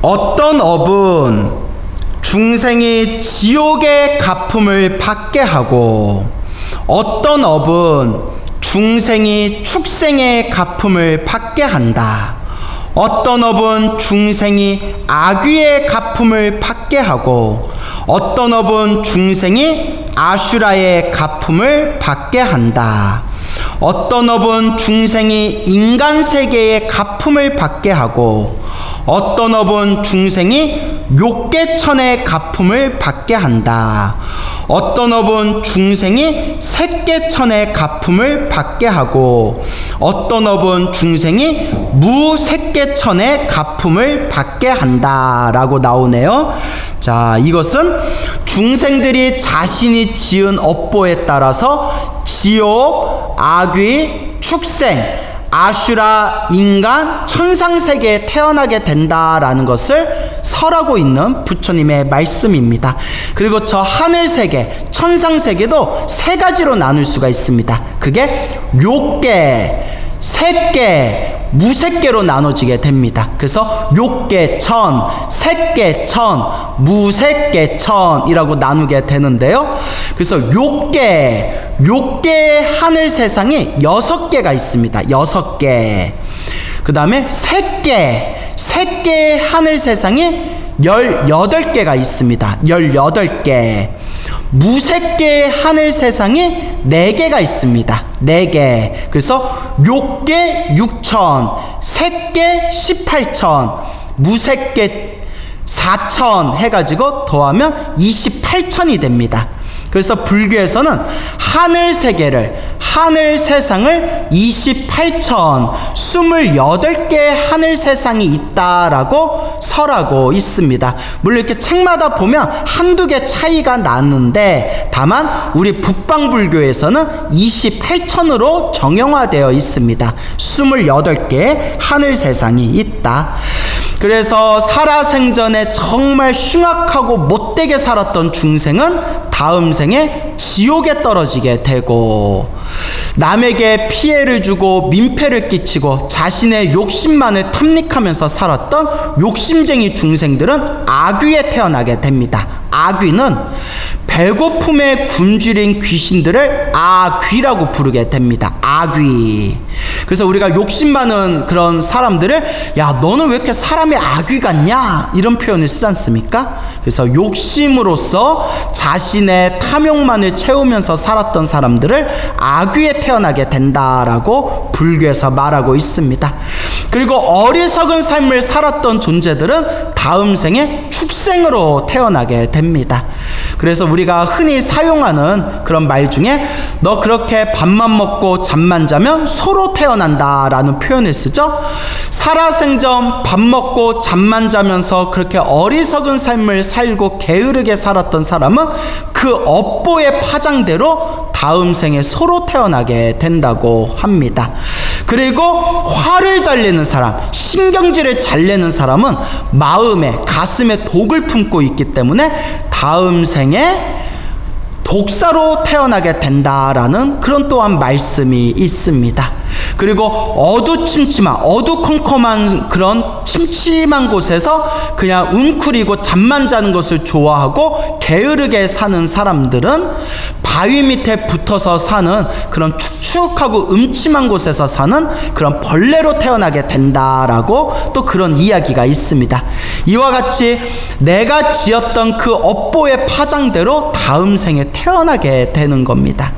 어떤 업은 중생이 지옥의 가품을 받게 하고 어떤 업은 중생이 축생의 가품을 받게 한다. 어떤 업은 중생이 악귀의 가품을 받게 하고 어떤 업은 중생이 아슈라의 가품을 받게 한다. 어떤 업은 중생이 인간 세계의 가품을 받게 하고 어떤 업은 중생이 욕계천의 가품을 받게 한다. 어떤 업은 중생이 색계천의 가품을 받게 하고 어떤 업은 중생이 무색계천의 가품을 받게 한다라고 나오네요. 자, 이것은 중생들이 자신이 지은 업보에 따라서 지옥, 악귀, 축생, 아슈라, 인간, 천상세계에 태어나게 된다라는 것을 설하고 있는 부처님의 말씀입니다. 그리고 저 하늘세계, 천상세계도 세 가지로 나눌 수가 있습니다. 그게 욕계, 색계, 무색계로 나눠지게 됩니다. 그래서 욕계천, 색계천, 무색계천이라고 나누게 되는데요. 그래서 욕계 하늘 세상이 6개가 있습니다. 6개. 그 다음에 색계 하늘 세상이 18개가 있습니다. 18개. 무색계 하늘 세상이 4개가 있습니다. 4개. 그래서 욕계 6천, 색계 18천, 무색계 4천 해가지고 더하면 28천이 됩니다. 그래서 불교에서는 하늘 세계를, 하늘 세상을 28천, 28개의 하늘 세상이 있다라고 설하고 있습니다. 물론 이렇게 책마다 보면 한두 개 차이가 나는데 다만 우리 북방불교에서는 28천으로 정형화되어 있습니다. 28개의 하늘 세상이 있다. 그래서 살아생전에 정말 흉악하고 못되게 살았던 중생은 다음 생에 지옥에 떨어지게 되고 남에게 피해를 주고 민폐를 끼치고 자신의 욕심만을 탐닉하면서 살았던 욕심쟁이 중생들은 악귀에 태어나게 됩니다. 악귀는 배고픔에 굶주린 귀신들을 아귀라고 부르게 됩니다. 아귀. 그래서 우리가 욕심 많은 그런 사람들을 야, 너는 왜 이렇게 사람이 아귀 같냐? 이런 표현을 쓰지 않습니까? 그래서 욕심으로써 자신의 탐욕만을 채우면서 살았던 사람들을 아귀에 태어나게 된다라고 불교에서 말하고 있습니다. 그리고 어리석은 삶을 살았던 존재들은 다음 생에 축생으로 태어나게 됩니다. 그래서 우리가 흔히 사용하는 그런 말 중에 너 그렇게 밥만 먹고 잠만 자면 소로 태어난다 라는 표현을 쓰죠. 살아생전 밥 먹고 잠만 자면서 그렇게 어리석은 삶을 살고 게으르게 살았던 사람은 그 업보의 파장대로 다음 생에 소로 태어나게 된다고 합니다. 그리고 화를 잘 내는 사람, 신경질을 잘 내는 사람은 마음에, 가슴에 독을 품고 있기 때문에 다음 생에 독사로 태어나게 된다라는 그런 또한 말씀이 있습니다. 그리고 어두침침한, 어두컴컴한 그런 침침한 곳에서 그냥 웅크리고 잠만 자는 것을 좋아하고 게으르게 사는 사람들은 바위 밑에 붙어서 사는 그런 축축하고 음침한 곳에서 사는 그런 벌레로 태어나게 된다라고 또 그런 이야기가 있습니다. 이와 같이 내가 지었던 그 업보의 파장대로 다음 생에 태어나게 되는 겁니다.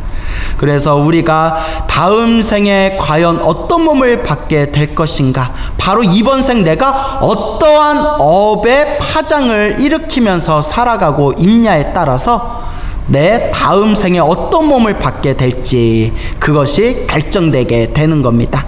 그래서 우리가 다음 생에 과연 어떤 몸을 받게 될 것인가, 바로 이번 생 내가 어떠한 업의 파장을 일으키면서 살아가고 있냐에 따라서 내 다음 생에 어떤 몸을 받게 될지 그것이 결정되게 되는 겁니다.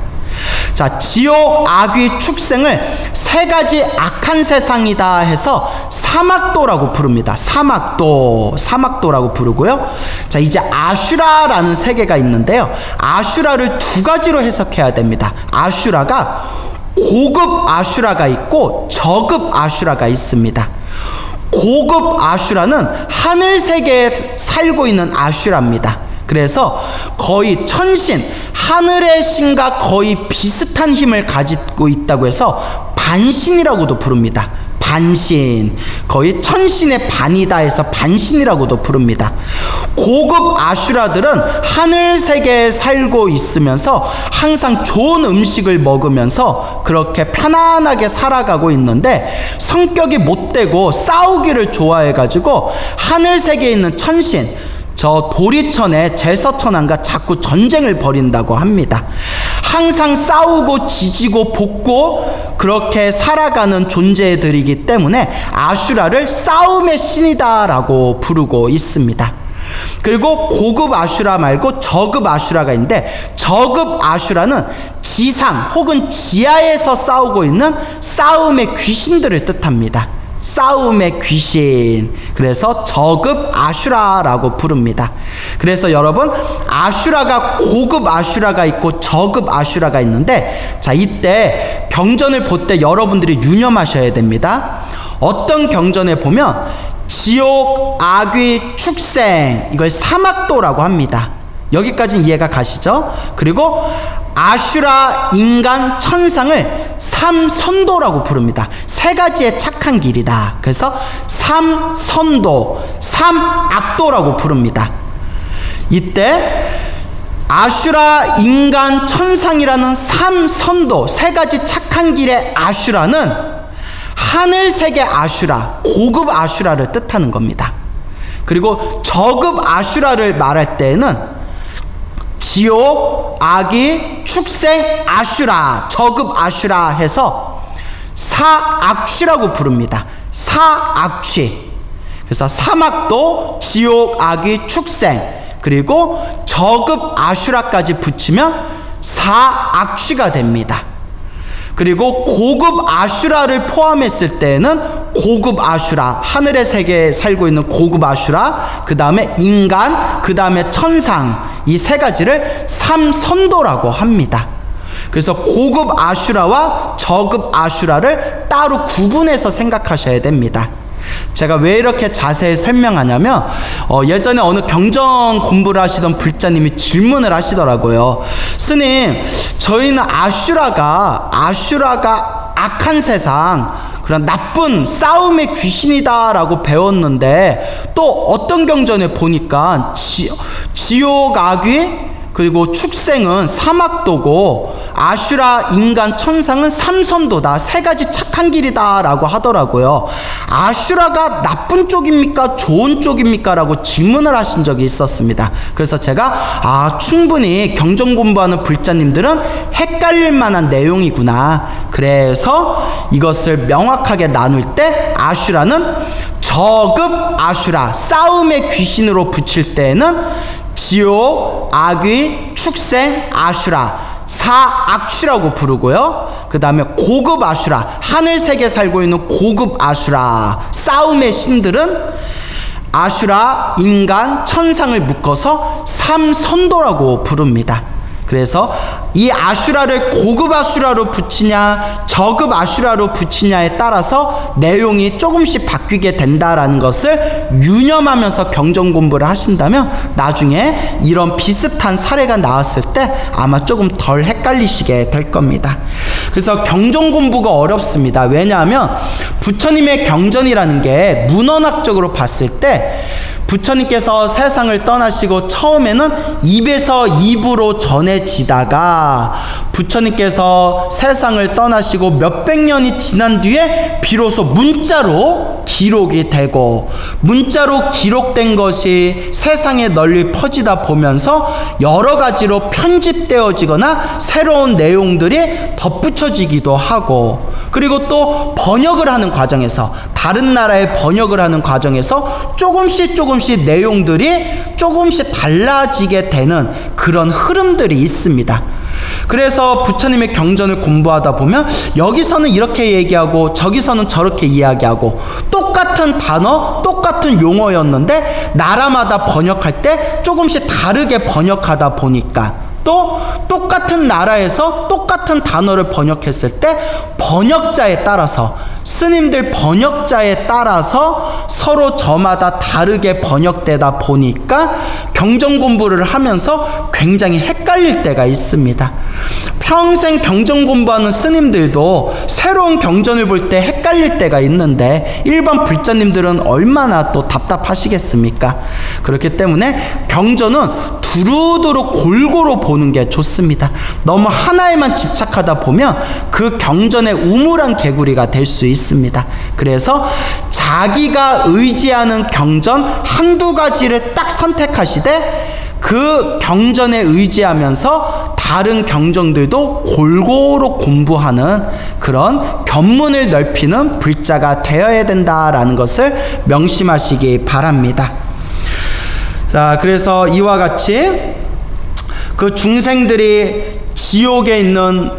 자, 지옥, 악귀, 축생을 세 가지 악한 세상이다 해서 사막도라고 부릅니다. 사막도라고 부르고요. 자, 이제 아슈라라는 세계가 있는데요. 아슈라를 두 가지로 해석해야 됩니다. 아슈라가 고급 아슈라가 있고 저급 아슈라가 있습니다. 고급 아슈라는 하늘 세계에 살고 있는 아슈라입니다. 그래서 거의 천신, 하늘의 신과 거의 비슷한 힘을 가지고 있다고 해서 반신이라고도 부릅니다. 반신, 거의 천신의 반이다 해서 반신이라고도 부릅니다. 고급 아슈라들은 하늘 세계에 살고 있으면서 항상 좋은 음식을 먹으면서 그렇게 편안하게 살아가고 있는데 성격이 못되고 싸우기를 좋아해가지고 하늘 세계에 있는 천신, 저 도리천의 제서천왕과 자꾸 전쟁을 벌인다고 합니다. 항상 싸우고 지지고 볶고 그렇게 살아가는 존재들이기 때문에 아슈라를 싸움의 신이다라고 부르고 있습니다. 그리고 고급 아슈라 말고 저급 아슈라가 있는데, 저급 아슈라는 지상 혹은 지하에서 싸우고 있는 싸움의 귀신들을 뜻합니다. 싸움의 귀신. 그래서 저급 아슈라라고 부릅니다. 그래서 여러분, 아슈라가 고급 아슈라가 있고 저급 아슈라가 있는데, 자, 이때 경전을 볼 때 여러분들이 유념하셔야 됩니다. 어떤 경전에 보면 지옥, 악귀, 축생, 이걸 사막도라고 합니다. 여기까지는 이해가 가시죠? 그리고 아슈라, 인간, 천상을 삼선도라고 부릅니다. 세 가지의 착한 길이다. 그래서 삼선도, 삼악도라고 부릅니다. 이때 아슈라, 인간, 천상이라는 삼선도, 세 가지 착한 길의 아슈라는 하늘세계 아슈라, 고급 아슈라를 뜻하는 겁니다. 그리고 저급 아슈라를 말할 때에는 지옥, 악귀, 축생, 아슈라, 저급 아슈라 해서 사악취라고 부릅니다. 사악취. 그래서 사막도, 지옥, 악귀, 축생, 그리고 저급 아슈라까지 붙이면 사악취가 됩니다. 그리고 고급 아슈라를 포함했을 때는 고급 아슈라, 하늘의 세계에 살고 있는 고급 아슈라, 그 다음에 인간, 그 다음에 천상, 이 세 가지를 삼선도라고 합니다. 그래서 고급 아슈라와 저급 아슈라를 따로 구분해서 생각하셔야 됩니다. 제가 왜 이렇게 자세히 설명하냐면 예전에 어느 경전 공부를 하시던 불자님이 질문을 하시더라고요. 스님, 저희는 아슈라가 악한 세상, 그런 나쁜 싸움의 귀신이다라고 배웠는데 또 어떤 경전에 보니까 지옥, 악귀, 그리고 축생은 사막도고 아슈라, 인간, 천상은 삼선도다, 세 가지 착한 길이다 라고 하더라고요. 아슈라가 나쁜 쪽입니까 좋은 쪽입니까 라고 질문을 하신 적이 있었습니다. 그래서 제가 충분히 경전 공부하는 불자님들은 헷갈릴 만한 내용이구나, 그래서 이것을 명확하게 나눌 때 아슈라는 저급 아슈라, 싸움의 귀신으로 붙일 때는 지옥, 악귀, 축생, 아슈라, 사악취라고 부르고요. 그 다음에 고급 아슈라, 하늘세계에 살고 있는 고급 아슈라, 싸움의 신들은 아슈라, 인간, 천상을 묶어서 삼선도라고 부릅니다. 그래서 이 아슈라를 고급 아슈라로 붙이냐 저급 아슈라로 붙이냐에 따라서 내용이 조금씩 바뀌게 된다라는 것을 유념하면서 경전 공부를 하신다면 나중에 이런 비슷한 사례가 나왔을 때 아마 조금 덜 헷갈리시게 될 겁니다. 그래서 경전 공부가 어렵습니다. 왜냐하면 부처님의 경전이라는 게 문헌학적으로 봤을 때 부처님께서 세상을 떠나시고 처음에는 입에서 입으로 전해지다가 부처님께서 세상을 떠나시고 몇백 년이 지난 뒤에 비로소 문자로 기록이 되고, 문자로 기록된 것이 세상에 널리 퍼지다 보면서 여러 가지로 편집되어지거나 새로운 내용들이 덧붙여지기도 하고, 그리고 또 번역을 하는 과정에서, 다른 나라에 번역을 하는 과정에서 조금씩 내용들이 조금씩 달라지게 되는 그런 흐름들이 있습니다. 그래서 부처님의 경전을 공부하다 보면 여기서는 이렇게 얘기하고 저기서는 저렇게 이야기하고, 똑같은 단어, 똑같은 용어였는데 나라마다 번역할 때 조금씩 다르게 번역하다 보니까, 또 똑같은 나라에서 똑같은 단어를 번역했을 때 번역자에 따라서, 스님들 번역자에 따라서 서로 저마다 다르게 번역되다 보니까 경전 공부를 하면서 굉장히 헷갈릴 때가 있습니다. 평생 경전 공부하는 스님들도 새로운 경전을 볼 때 헷갈릴 때가 있는데 일반 불자님들은 얼마나 또 답답하시겠습니까? 그렇기 때문에 경전은 두루두루 골고루 보는 게 좋습니다. 너무 하나에만 집착하다 보면 그 경전의 우물한 개구리가 될 수 있습니다. 그래서 자기가 의지하는 경전 한두 가지를 딱 선택하시되 그 경전에 의지하면서 다른 경전들도 골고루 공부하는 그런 견문을 넓히는 불자가 되어야 된다라는 것을 명심하시기 바랍니다. 자, 그래서 이와 같이 그 중생들이 지옥에 있는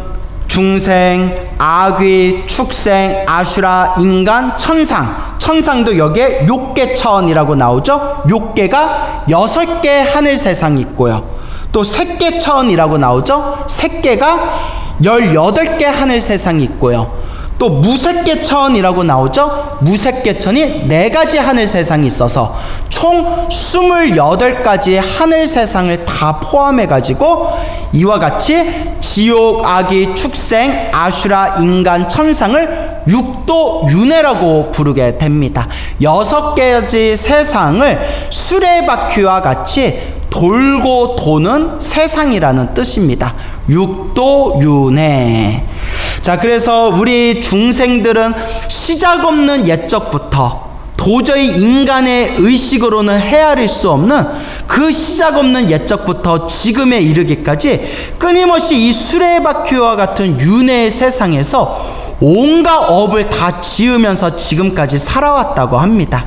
중생, 아귀, 축생, 아슈라, 인간, 천상도 여기에 욕계천이라고 나오죠. 욕계가 6개 하늘 세상이 있고요. 또 색계천이라고 나오죠. 색계가 18개 하늘 세상이 있고요. 또 무색계천이라고 나오죠. 무색계천이 4가지 하늘 세상이 있어서 총 28가지 하늘 세상을 다 포함해 가지고 이와 같이 지옥, 아기, 축생, 아슈라, 인간, 천상을 육도윤회라고 부르게 됩니다. 6가지 세상을 수레바퀴와 같이 돌고 도는 세상이라는 뜻입니다. 육도윤회. 자, 그래서 우리 중생들은 시작 없는 옛적부터 도저히 인간의 의식으로는 헤아릴 수 없는 그 시작 없는 옛적부터 지금에 이르기까지 끊임없이 이 수레바퀴와 같은 윤회의 세상에서 온갖 업을 다 지으면서 지금까지 살아왔다고 합니다.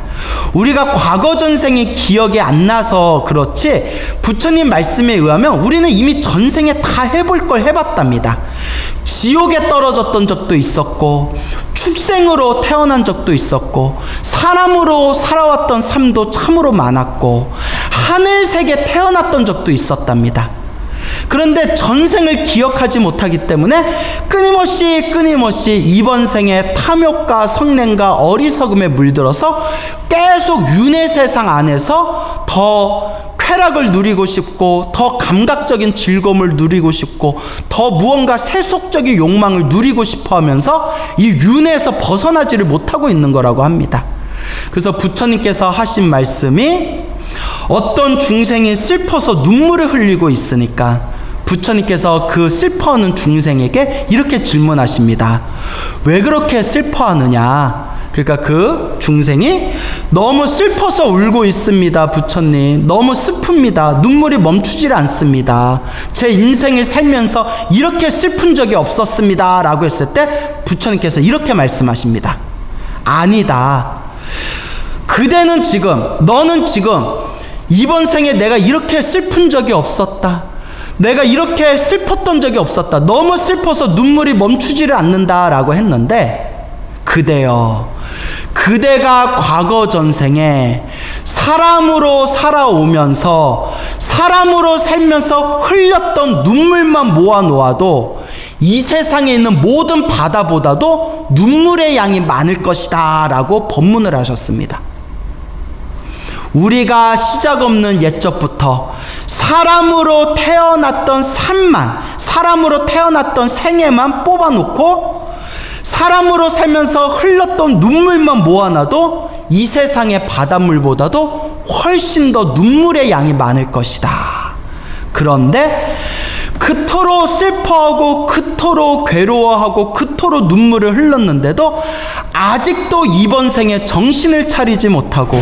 우리가 과거 전생이 기억이 안 나서 그렇지 부처님 말씀에 의하면 우리는 이미 전생에 다 해볼 걸 해봤답니다. 지옥에 떨어졌던 적도 있었고 축생으로 태어난 적도 있었고 사람으로 살아왔던 삶도 참으로 많았고 하늘색에 태어났던 적도 있었답니다. 그런데 전생을 기억하지 못하기 때문에 끊임없이 이번 생에 탐욕과 성냄과 어리석음에 물들어서 계속 윤회 세상 안에서 더 쾌락을 누리고 싶고 더 감각적인 즐거움을 누리고 싶고 더 무언가 세속적인 욕망을 누리고 싶어 하면서 이 윤회에서 벗어나지를 못하고 있는 거라고 합니다. 그래서 부처님께서 하신 말씀이 어떤 중생이 슬퍼서 눈물을 흘리고 있으니까 부처님께서 그 슬퍼하는 중생에게 이렇게 질문하십니다. 왜 그렇게 슬퍼하느냐? 그러니까 그 중생이 너무 슬퍼서 울고 있습니다. 부처님, 너무 슬픕니다. 눈물이 멈추질 않습니다. 제 인생을 살면서 이렇게 슬픈 적이 없었습니다 라고 했을 때 부처님께서 이렇게 말씀하십니다. 아니다. 너는 지금 이번 생에 내가 이렇게 슬픈 적이 없었다. 내가 이렇게 슬펐던 적이 없었다. 너무 슬퍼서 눈물이 멈추지를 않는다 라고 했는데 그대가 과거 전생에 사람으로 살아오면서 사람으로 살면서 흘렸던 눈물만 모아놓아도 이 세상에 있는 모든 바다보다도 눈물의 양이 많을 것이다 라고 법문을 하셨습니다. 우리가 시작 없는 옛적부터 사람으로 태어났던 삶만, 사람으로 태어났던 생애만 뽑아놓고 사람으로 살면서 흘렀던 눈물만 모아놔도 이 세상의 바닷물보다도 훨씬 더 눈물의 양이 많을 것이다. 그런데 그토록 슬퍼하고 그토록 괴로워하고 그토록 눈물을 흘렀는데도 아직도 이번 생에 정신을 차리지 못하고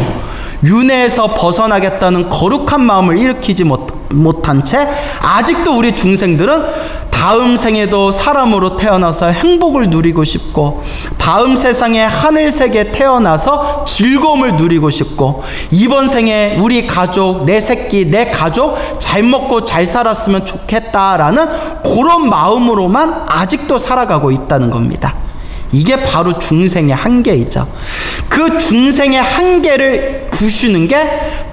윤회에서 벗어나겠다는 거룩한 마음을 일으키지 못한 채 아직도 우리 중생들은 다음 생에도 사람으로 태어나서 행복을 누리고 싶고 다음 세상에 하늘색에 태어나서 즐거움을 누리고 싶고 이번 생에 우리 가족, 내 새끼, 내 가족 잘 먹고 잘 살았으면 좋겠다라는 그런 마음으로만 아직도 살아가고 있다는 겁니다. 이게 바로 중생의 한계이죠. 그 중생의 한계를 부수는 게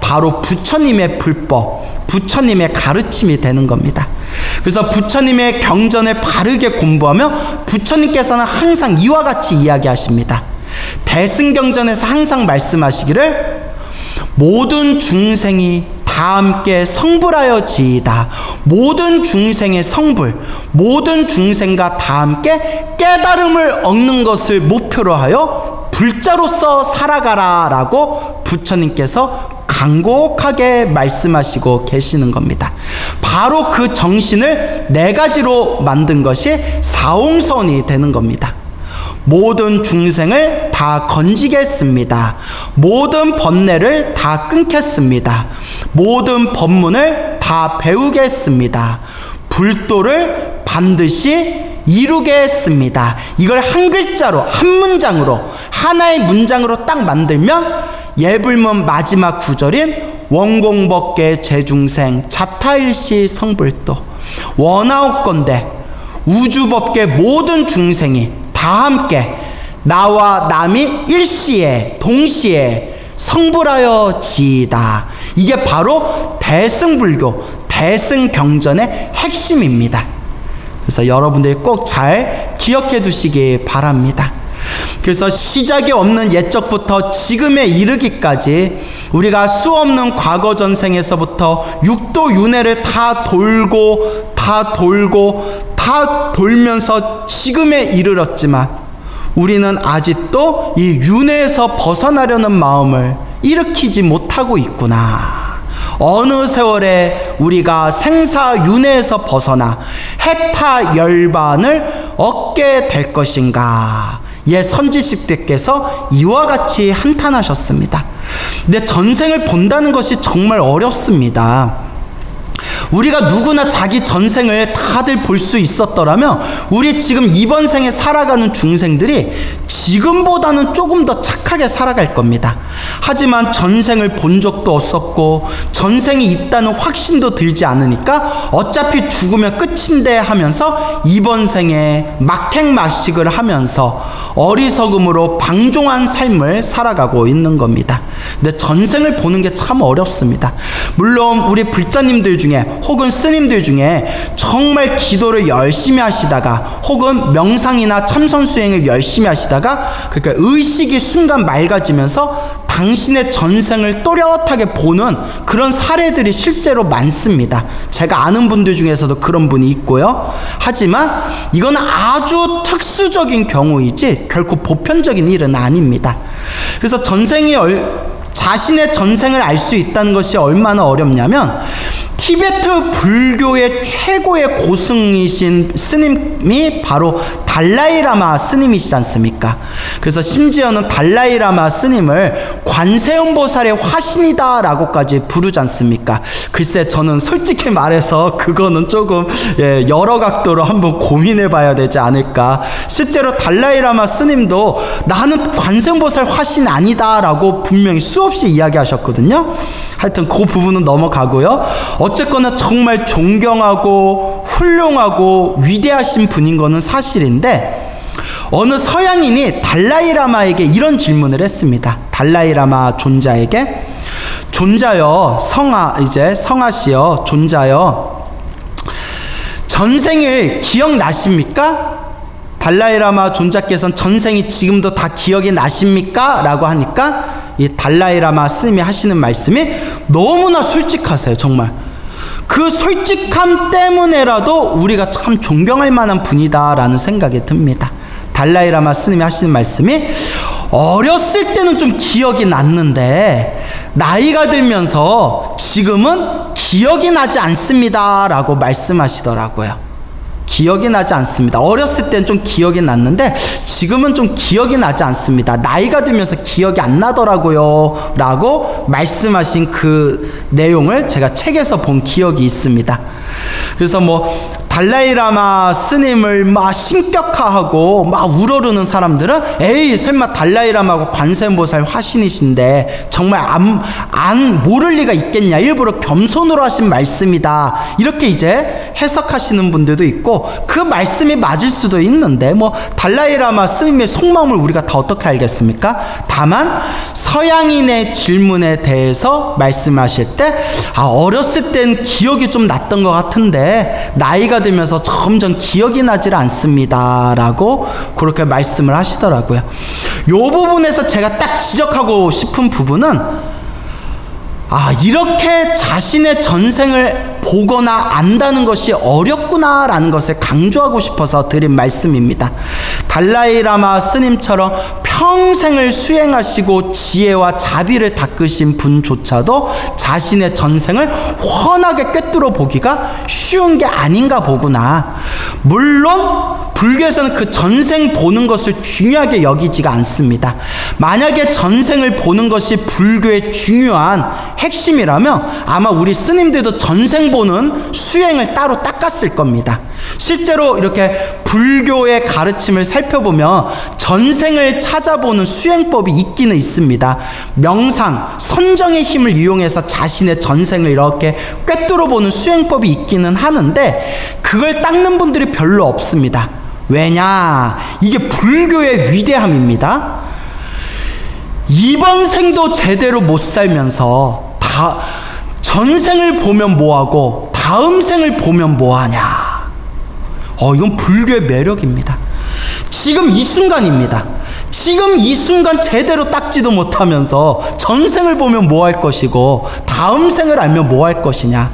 바로 부처님의 불법, 부처님의 가르침이 되는 겁니다. 그래서 부처님의 경전을 바르게 공부하며 부처님께서는 항상 이와 같이 이야기하십니다. 대승경전에서 항상 말씀하시기를 모든 중생이 다 다 함께 성불하여 지이다. 모든 중생의 성불, 모든 중생과 다 함께 깨달음을 얻는 것을 목표로 하여 불자로서 살아가라 라고 부처님께서 간곡하게 말씀하시고 계시는 겁니다. 바로 그 정신을 네 가지로 만든 것이 사홍선이 되는 겁니다. 모든 중생을 다 건지겠습니다. 모든 번뇌를 다 끊겠습니다. 모든 법문을 다 배우겠습니다. 불도를 반드시 이루겠습니다. 이걸 한 글자로, 한 문장으로, 하나의 문장으로 딱 만들면 예불문 마지막 구절인 원공법계 제중생 자타일시 성불도 원하옵건대 우주법계 모든 중생이 다 함께 나와 남이 일시에 동시에 성불하여 지이다. 이게 바로 대승불교, 대승경전의 핵심입니다. 그래서 여러분들이 꼭 잘 기억해 두시기 바랍니다. 그래서 시작이 없는 옛적부터 지금에 이르기까지 우리가 수없는 과거 전생에서부터 육도 윤회를 다 돌면서 지금에 이르렀지만 우리는 아직도 이 윤회에서 벗어나려는 마음을 일으키지 못하고 있구나. 어느 세월에 우리가 생사윤회에서 벗어나 해타 열반을 얻게 될 것인가. 예, 선지식대께서 이와 같이 한탄하셨습니다. 근데 전생을 본다는 것이 정말 어렵습니다. 우리가 누구나 자기 전생을 다들 볼 수 있었더라면 우리 지금 이번 생에 살아가는 중생들이 지금보다는 조금 더 착하게 살아갈 겁니다. 하지만 전생을 본 적도 없었고 전생이 있다는 확신도 들지 않으니까 어차피 죽으면 끝인데 하면서 이번 생에 막행막식을 하면서 어리석음으로 방종한 삶을 살아가고 있는 겁니다. 근데 전생을 보는 게 참 어렵습니다. 물론 우리 불자님들 중에 혹은 스님들 중에 정말 기도를 열심히 하시다가 혹은 명상이나 참선수행을 열심히 하시다가 그러니까 의식이 순간 맑아지면서 당신의 전생을 또렷하게 보는 그런 사례들이 실제로 많습니다. 제가 아는 분들 중에서도 그런 분이 있고요. 하지만 이건 아주 특수적인 경우이지 결코 보편적인 일은 아닙니다. 그래서 자신의 전생을 알 수 있다는 것이 얼마나 어렵냐면 티베트 불교의 최고의 고승이신 스님이 바로 달라이라마 스님이시지 않습니까? 그래서 심지어는 달라이라마 스님을 관세음보살의 화신이다 라고까지 부르지 않습니까? 글쎄 저는 솔직히 말해서 그거는 조금 여러 각도로 한번 고민해 봐야 되지 않을까. 실제로 달라이라마 스님도 나는 관세음보살 화신 아니다 라고 분명히 수없이 이야기하셨거든요. 하여튼 그 부분은 넘어가고요. 어쨌거나 정말 존경하고 훌륭하고 위대하신 분인 거는 사실인데 어느 서양인이 달라이라마에게 이런 질문을 했습니다. 달라이라마 존자에게 존자여 성하시여 존자여 전생을 기억나십니까? 달라이라마 존자께서는 전생이 지금도 다 기억이 나십니까? 라고 하니까 이 달라이라마 스님이 하시는 말씀이 너무나 솔직하세요. 정말 그 솔직함 때문에라도 우리가 참 존경할 만한 분이다라는 생각이 듭니다. 달라이라마 스님이 하시는 말씀이 어렸을 때는 좀 기억이 났는데 나이가 들면서 지금은 기억이 나지 않습니다 라고 말씀하시더라고요. 기억이 나지 않습니다. 어렸을 땐 좀 기억이 났는데 지금은 좀 기억이 나지 않습니다. 나이가 들면서 기억이 안 나더라고요 라고 말씀하신 그 내용을 제가 책에서 본 기억이 있습니다. 그래서 달라이라마 스님을 막 신격화하고 막 우러르는 사람들은 에이 설마 달라이라마고 관세음보살 화신이신데 정말 안 모를 리가 있겠냐, 일부러 겸손으로 하신 말씀이다 이렇게 이제 해석하시는 분들도 있고 그 말씀이 맞을 수도 있는데 달라이라마 스님의 속마음을 우리가 다 어떻게 알겠습니까? 다만 서양인의 질문에 대해서 말씀하실 때 어렸을 땐 기억이 좀 났던 것 같은데 나이가 들면서 점점 기억이 나질 않습니다 라고 그렇게 말씀을 하시더라고요. 이 부분에서 제가 딱 지적하고 싶은 부분은 이렇게 자신의 전생을 보거나 안다는 것이 어렵구나라는 것을 강조하고 싶어서 드린 말씀입니다. 달라이라마 스님처럼 평생을 수행하시고 지혜와 자비를 닦으신 분조차도 자신의 전생을 훤하게 꿰뚫어 보기가 쉬운 게 아닌가 보구나. 물론 불교에서는 그 전생 보는 것을 중요하게 여기지가 않습니다. 만약에 전생을 보는 것이 불교의 중요한 핵심이라면 아마 우리 스님들도 전생 보는 수행을 따로 닦았을 겁니다. 실제로 이렇게 불교의 가르침을 살펴보면 전생을 찾아보는 수행법이 있기는 있습니다. 명상, 선정의 힘을 이용해서 자신의 전생을 이렇게 꿰뚫어 보는 수행법이 있기는 하는데 그걸 닦는 분들이 별로 없습니다. 왜냐? 이게 불교의 위대함입니다. 이번 생도 제대로 못 살면서 전생을 보면 뭐하고 다음 생을 보면 뭐하냐? 이건 불교의 매력입니다. 지금 이 순간입니다. 지금 이 순간 제대로 닦지도 못하면서 전생을 보면 뭐 할 것이고 다음 생을 알면 뭐 할 것이냐.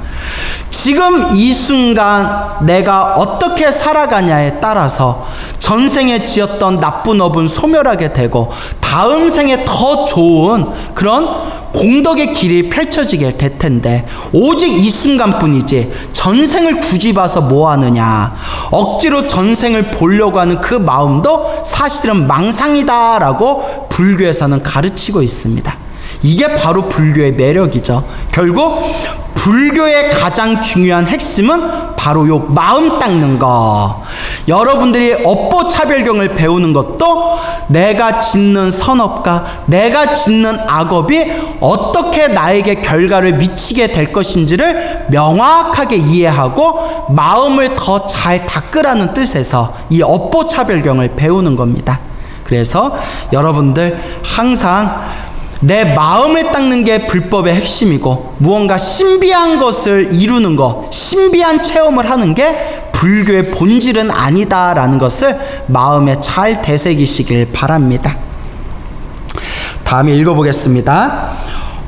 지금 이 순간 내가 어떻게 살아가냐에 따라서 전생에 지었던 나쁜 업은 소멸하게 되고 다음 생에 더 좋은 그런 공덕의 길이 펼쳐지게 될 텐데 오직 이 순간뿐이지 전생을 굳이 봐서 뭐 하느냐. 억지로 전생을 보려고 하는 그 마음도 사실은 망상이다라고 불교에서는 가르치고 있습니다. 이게 바로 불교의 매력이죠. 결국 불교의 가장 중요한 핵심은 바로 요 마음 닦는 거. 여러분들이 업보차별경을 배우는 것도 내가 짓는 선업과 내가 짓는 악업이 어떻게 나에게 결과를 미치게 될 것인지를 명확하게 이해하고 마음을 더 잘 닦으라는 뜻에서 이 업보차별경을 배우는 겁니다. 그래서 여러분들 항상 내 마음을 닦는 게 불법의 핵심이고 무언가 신비한 것을 이루는 것, 신비한 체험을 하는 게 불교의 본질은 아니다라는 것을 마음에 잘 되새기시길 바랍니다. 다음에 읽어보겠습니다.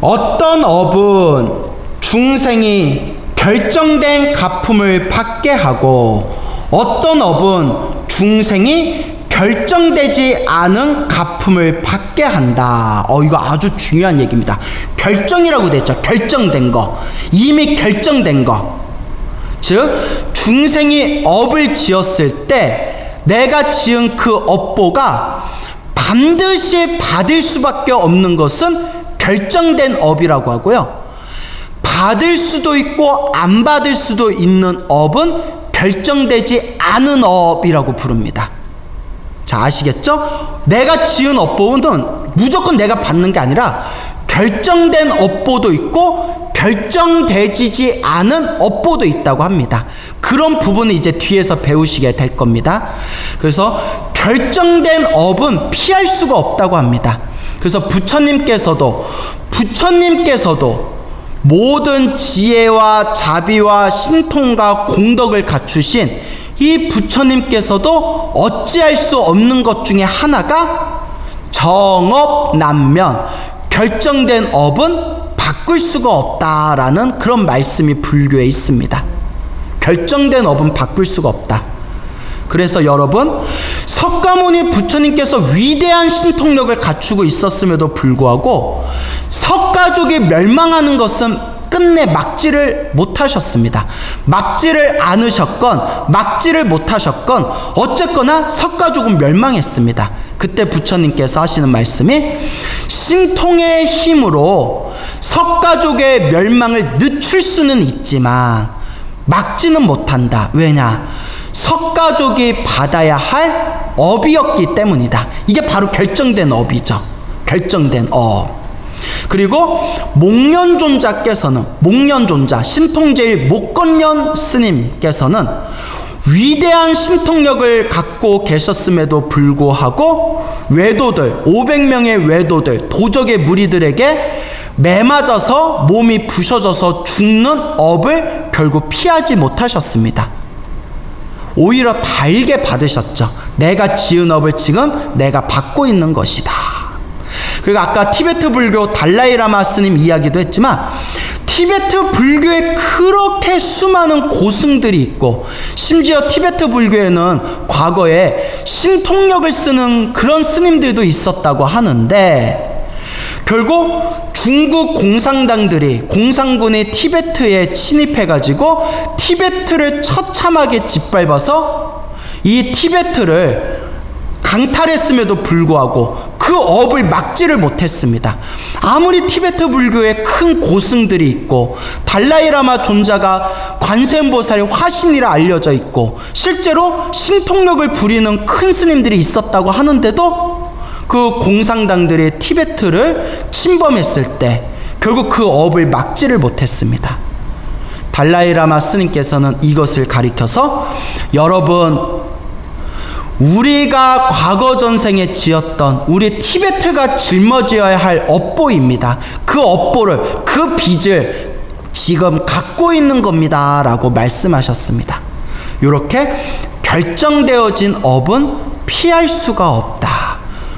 어떤 업은 중생이 결정된 가품을 받게 하고 어떤 업은 중생이 결정되지 않은 가품을 받게 한다. 이거 아주 중요한 얘기입니다. 결정이라고 돼 있죠. 결정된 거. 이미 결정된 거. 즉 중생이 업을 지었을 때 내가 지은 그 업보가 반드시 받을 수밖에 없는 것은 결정된 업이라고 하고요. 받을 수도 있고 안 받을 수도 있는 업은 결정되지 않은 업이라고 부릅니다. 자, 아시겠죠? 내가 지은 업보는 무조건 내가 받는 게 아니라 결정된 업보도 있고 결정되지 않은 업보도 있다고 합니다. 그런 부분은 이제 뒤에서 배우시게 될 겁니다. 그래서 결정된 업은 피할 수가 없다고 합니다. 그래서 부처님께서도 모든 지혜와 자비와 신통과 공덕을 갖추신 이 부처님께서도 어찌할 수 없는 것 중에 하나가 정업난면, 결정된 업은 바꿀 수가 없다라는 그런 말씀이 불교에 있습니다. 결정된 업은 바꿀 수가 없다. 그래서 여러분, 석가모니 부처님께서 위대한 신통력을 갖추고 있었음에도 불구하고 석가족이 멸망하는 것은 끝내 막지를 못하셨습니다. 막지를 않으셨건 막지를 못하셨건 어쨌거나 석가족은 멸망했습니다. 그때 부처님께서 하시는 말씀이 신통의 힘으로 석가족의 멸망을 늦출 수는 있지만 막지는 못한다. 왜냐? 석가족이 받아야 할 업이었기 때문이다. 이게 바로 결정된 업이죠. 결정된 업. 그리고 목련존자 신통제일 목건련 스님께서는 위대한 신통력을 갖고 계셨음에도 불구하고 외도들, 500명의 외도들, 도적의 무리들에게 매맞아서 몸이 부셔져서 죽는 업을 결국 피하지 못하셨습니다. 오히려 달게 받으셨죠. 내가 지은 업을 지금 내가 받고 있는 것이다. 그리고 아까 티베트 불교 달라이라마 스님 이야기도 했지만 티베트 불교에 그렇게 수많은 고승들이 있고 심지어 티베트 불교에는 과거에 신통력을 쓰는 그런 스님들도 있었다고 하는데 결국 중국 공산군이 티베트에 침입해가지고 티베트를 처참하게 짓밟아서 이 티베트를 강탈했음에도 불구하고 그 업을 막지를 못했습니다. 아무리 티베트 불교에 큰 고승들이 있고 달라이라마 존자가 관세음보살의 화신이라 알려져 있고 실제로 신통력을 부리는 큰 스님들이 있었다고 하는데도 그 공산당들이 티베트를 침범했을 때 결국 그 업을 막지를 못했습니다. 달라이라마 스님께서는 이것을 가리켜서 여러분, 우리가 과거 전생에 지었던 우리 티베트가 짊어져야 할 업보입니다. 그 업보를, 그 빚을 지금 갖고 있는 겁니다 라고 말씀하셨습니다. 이렇게 결정되어진 업은 피할 수가 없다.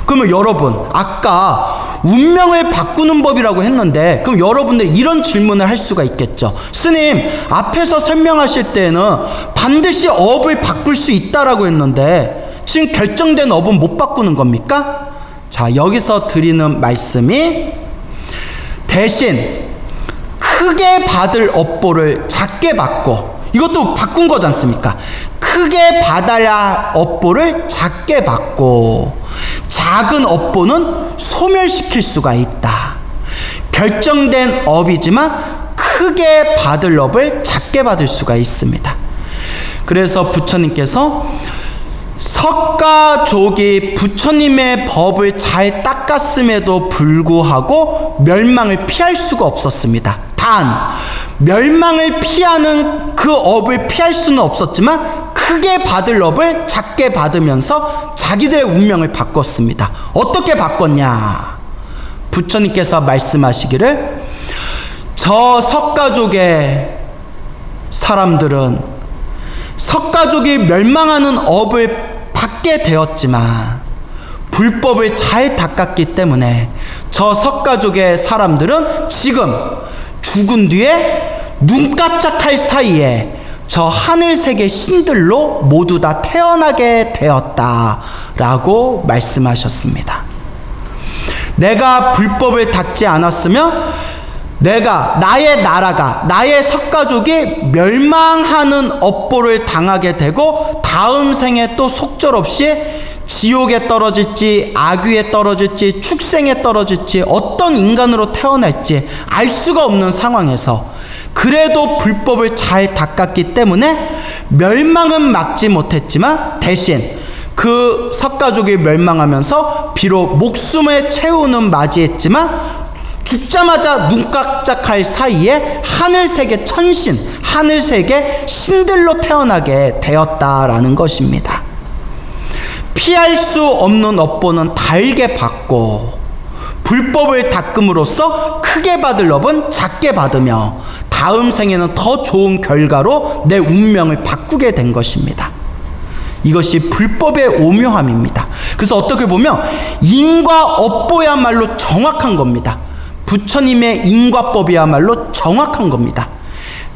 그러면 여러분, 아까 운명을 바꾸는 법이라고 했는데 그럼 여러분들 이런 질문을 할 수가 있겠죠. 스님, 앞에서 설명하실 때는 반드시 업을 바꿀 수 있다라고 했는데 지금 결정된 업은 못 바꾸는 겁니까? 자, 여기서 드리는 말씀이 대신 크게 받을 업보를 작게 받고, 이것도 바꾼 거지 않습니까? 크게 받아야 할 업보를 작게 받고 작은 업보는 소멸시킬 수가 있다. 결정된 업이지만 크게 받을 업을 작게 받을 수가 있습니다. 그래서 부처님께서 석가족이 부처님의 법을 잘 닦았음에도 불구하고 멸망을 피할 수가 없었습니다. 단 멸망을 피하는 그 업을 피할 수는 없었지만 크게 받을 업을 작게 받으면서 자기들의 운명을 바꿨습니다. 어떻게 바꿨냐? 부처님께서 말씀하시기를 저 석가족의 사람들은 석가족이 멸망하는 업을 받게 되었지만 불법을 잘 닦았기 때문에 저 석가족의 사람들은 지금 죽은 뒤에 눈 깜짝할 사이에 저 하늘세계 신들로 모두 다 태어나게 되었다라고 말씀하셨습니다. 내가 불법을 닦지 않았으면 나의 나라가, 나의 석가족이 멸망하는 업보를 당하게 되고 다음 생에 또 속절없이 지옥에 떨어질지 악귀에 떨어질지 축생에 떨어질지 어떤 인간으로 태어날지 알 수가 없는 상황에서 그래도 불법을 잘 닦았기 때문에 멸망은 막지 못했지만 대신 그 석가족이 멸망하면서 비록 목숨의 최후는 맞이했지만 죽자마자 눈 깜짝할 사이에 하늘세계 천신, 하늘세계 신들로 태어나게 되었다라는 것입니다. 피할 수 없는 업보는 달게 받고 불법을 닦음으로써 크게 받을 업은 작게 받으며 다음 생에는 더 좋은 결과로 내 운명을 바꾸게 된 것입니다. 이것이 불법의 오묘함입니다. 그래서 어떻게 보면 인과 업보야말로 정확한 겁니다. 부처님의 인과법이야말로 정확한 겁니다.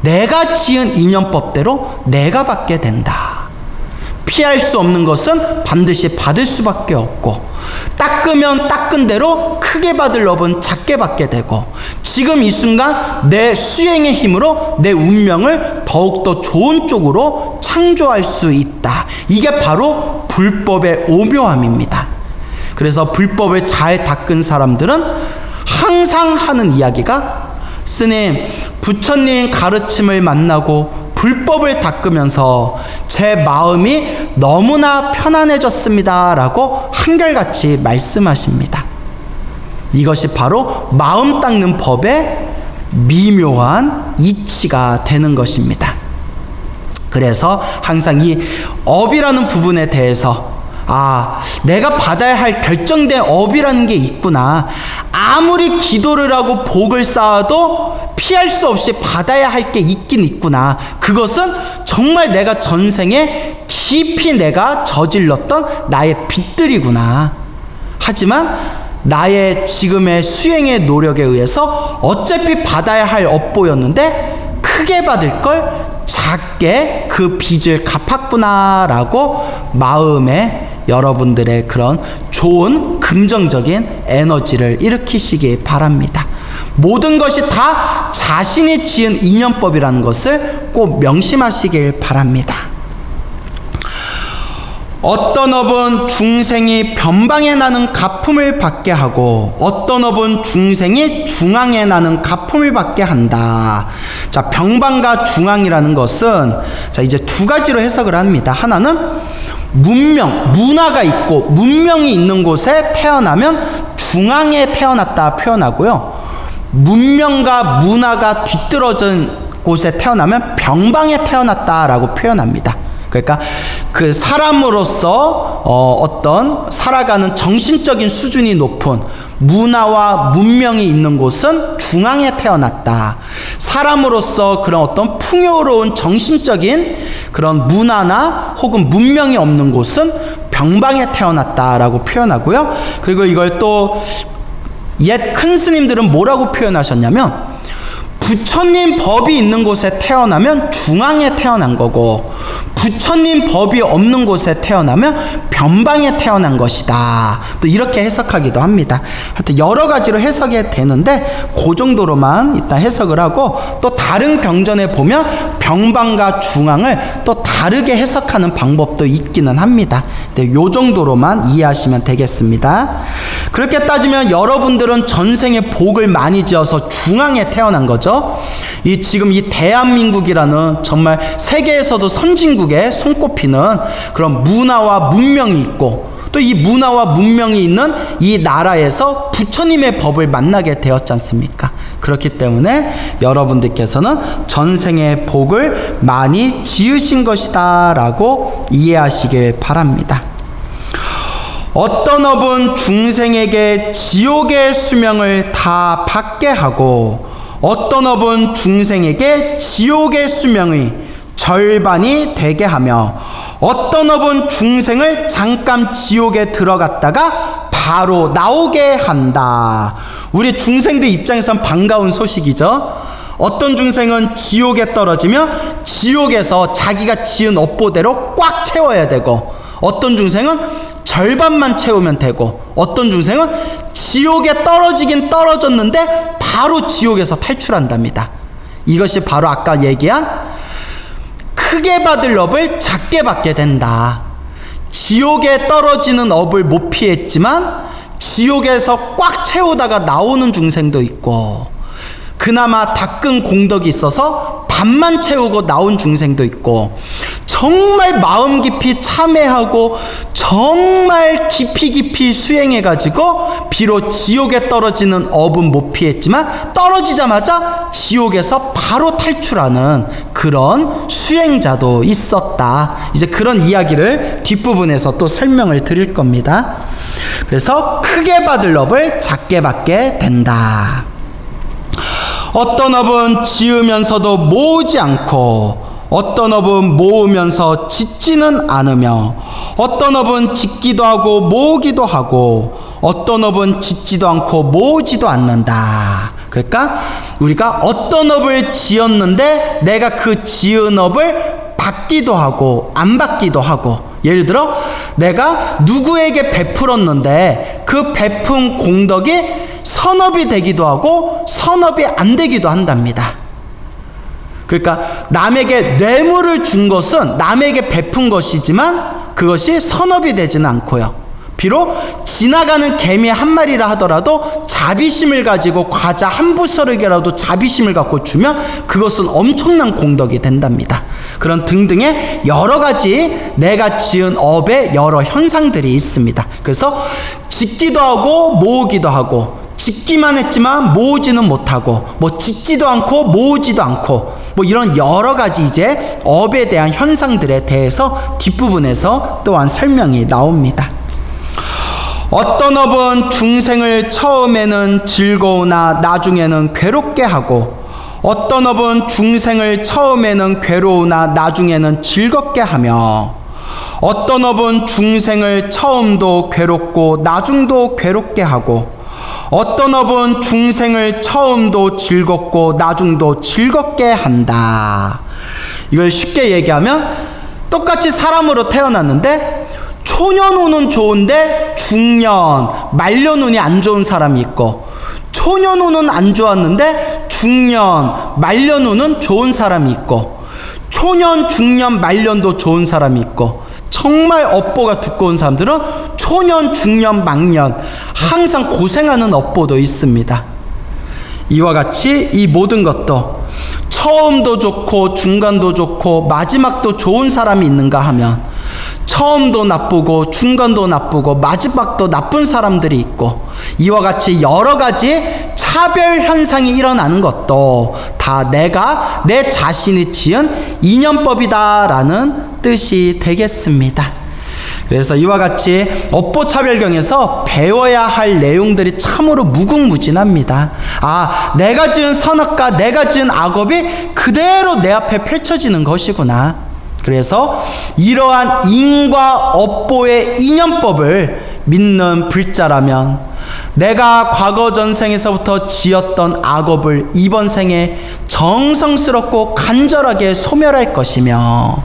내가 지은 인연법대로 내가 받게 된다. 피할 수 없는 것은 반드시 받을 수밖에 없고 닦으면 닦은 대로 크게 받을 업은 작게 받게 되고 지금 이 순간 내 수행의 힘으로 내 운명을 더욱더 좋은 쪽으로 창조할 수 있다. 이게 바로 불법의 오묘함입니다. 그래서 불법을 잘 닦은 사람들은 항상 하는 이야기가 스님, 부처님 가르침을 만나고 불법을 닦으면서 제 마음이 너무나 편안해졌습니다 라고 한결같이 말씀하십니다. 이것이 바로 마음 닦는 법의 미묘한 이치가 되는 것입니다. 그래서 항상 이 업이라는 부분에 대해서 내가 받아야 할 결정된 업이라는 게 있구나. 아무리 기도를 하고 복을 쌓아도 피할 수 없이 받아야 할 게 있긴 있구나. 그것은 정말 내가 전생에 깊이 내가 저질렀던 나의 빚들이구나. 하지만 나의 지금의 수행의 노력에 의해서 어차피 받아야 할 업보였는데 크게 받을 걸 작게 그 빚을 갚았구나라고 마음에 여러분들의 그런 좋은 긍정적인 에너지를 일으키시기 바랍니다. 모든 것이 다 자신이 지은 인연법이라는 것을 꼭 명심하시길 바랍니다. 어떤 업은 중생이 변방에 나는 가품을 받게 하고 어떤 업은 중생이 중앙에 나는 가품을 받게 한다. 자, 병방과 중앙이라는 것은 자, 이제 두 가지로 해석을 합니다. 하나는 문화가 있고 문명이 있는 곳에 태어나면 중앙에 태어났다 표현하고요. 문명과 문화가 뒤떨어진 곳에 태어나면 병방에 태어났다라고 표현합니다. 그러니까 그 사람으로서 어떤 살아가는 정신적인 수준이 높은 문화와 문명이 있는 곳은 중앙에 태어났다. 사람으로서 그런 어떤 풍요로운 정신적인 그런 문화나 혹은 문명이 없는 곳은 병방에 태어났다라고 표현하고요. 그리고 이걸 또 옛 큰 스님들은 뭐라고 표현하셨냐면 부처님 법이 있는 곳에 태어나면 중앙에 태어난 거고 부처님 법이 없는 곳에 태어나면 변방에 태어난 것이다. 또 이렇게 해석하기도 합니다. 하여튼 여러 가지로 해석이 되는데 그 정도로만 일단 해석을 하고 또 다른 경전에 보면 병방과 중앙을 또 다르게 해석하는 방법도 있기는 합니다. 근데 요 정도로만 이해하시면 되겠습니다. 그렇게 따지면 여러분들은 전생에 복을 많이 지어서 중앙에 태어난 거죠. 지금 이 대한민국이라는 정말 세계에서도 선진국에 손꼽히는 그런 문화와 문명이 있고 또 이 문화와 문명이 있는 이 나라에서 부처님의 법을 만나게 되었지 않습니까? 그렇기 때문에 여러분들께서는 전생의 복을 많이 지으신 것이다 라고 이해하시길 바랍니다. 어떤 업은 중생에게 지옥의 수명을 다 받게 하고 어떤 업은 중생에게 지옥의 수명의 절반이 되게 하며 어떤 업은 중생을 잠깐 지옥에 들어갔다가 바로 나오게 한다. 우리 중생들 입장에선 반가운 소식이죠. 어떤 중생은 지옥에 떨어지며 지옥에서 자기가 지은 업보대로 꽉 채워야 되고 어떤 중생은 절반만 채우면 되고 어떤 중생은 지옥에 떨어지긴 떨어졌는데 바로 지옥에서 탈출한답니다. 이것이 바로 아까 얘기한 크게 받을 업을 작게 받게 된다. 지옥에 떨어지는 업을 못 피했지만 지옥에서 꽉 채우다가 나오는 중생도 있고 그나마 닦은 공덕이 있어서 반만 채우고 나온 중생도 있고 정말 마음 깊이 참회하고 정말 깊이 수행해가지고 비록 지옥에 떨어지는 업은 못 피했지만 떨어지자마자 지옥에서 바로 탈출하는 그런 수행자도 있었다. 이제 그런 이야기를 뒷부분에서 또 설명을 드릴 겁니다. 그래서 크게 받을 업을 작게 받게 된다. 어떤 업은 지으면서도 모으지 않고 어떤 업은 모으면서 짓지는 않으며 어떤 업은 짓기도 하고 모으기도 하고 어떤 업은 짓지도 않고 모으지도 않는다. 그러니까 우리가 어떤 업을 지었는데 내가 그 지은 업을 받기도 하고 안 받기도 하고 예를 들어 내가 누구에게 베풀었는데 그 베푼 공덕이 선업이 되기도 하고 선업이 안 되기도 한답니다. 그러니까 남에게 뇌물을 준 것은 남에게 베푼 것이지만 그것이 선업이 되지는 않고요. 비록 지나가는 개미 한 마리라 하더라도 자비심을 가지고 과자 한 부스러기라도 자비심을 갖고 주면 그것은 엄청난 공덕이 된답니다. 그런 등등의 여러 가지 내가 지은 업의 여러 현상들이 있습니다. 그래서 짓기도 하고 모으기도 하고 짓기만 했지만 모으지는 못하고 뭐 짓지도 않고 모으지도 않고 뭐 이런 여러 가지 이제 업에 대한 현상들에 대해서 뒷부분에서 또한 설명이 나옵니다. 어떤 업은 중생을 처음에는 즐거우나 나중에는 괴롭게 하고 어떤 업은 중생을 처음에는 괴로우나 나중에는 즐겁게 하며 어떤 업은 중생을 처음도 괴롭고 나중도 괴롭게 하고 어떤 업은 중생을 처음도 즐겁고 나중도 즐겁게 한다. 이걸 쉽게 얘기하면 똑같이 사람으로 태어났는데 초년운은 좋은데 중년, 말년운이 안 좋은 사람이 있고 초년운은 안 좋았는데 중년, 말년운은 좋은 사람이 있고 초년, 중년, 말년도 좋은 사람이 있고 정말 업보가 두꺼운 사람들은 초년, 중년, 망년 항상 고생하는 업보도 있습니다. 이와 같이 이 모든 것도 처음도 좋고 중간도 좋고 마지막도 좋은 사람이 있는가 하면 처음도 나쁘고 중간도 나쁘고 마지막도 나쁜 사람들이 있고 이와 같이 여러 가지 차별 현상이 일어나는 것도 다 내가 내 자신이 지은 인연법이다라는 뜻이 되겠습니다. 그래서 이와 같이 업보차별경에서 배워야 할 내용들이 참으로 무궁무진합니다. 아, 내가 지은 선악과 내가 지은 악업이 그대로 내 앞에 펼쳐지는 것이구나. 그래서 이러한 인과 업보의 인연법을 믿는 불자라면 내가 과거 전생에서부터 지었던 악업을 이번 생에 정성스럽고 간절하게 소멸할 것이며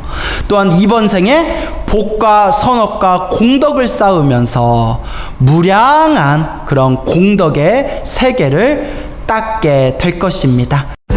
또한 이번 생에 복과 선업과 공덕을 쌓으면서 무량한 그런 공덕의 세계를 닦게 될 것입니다.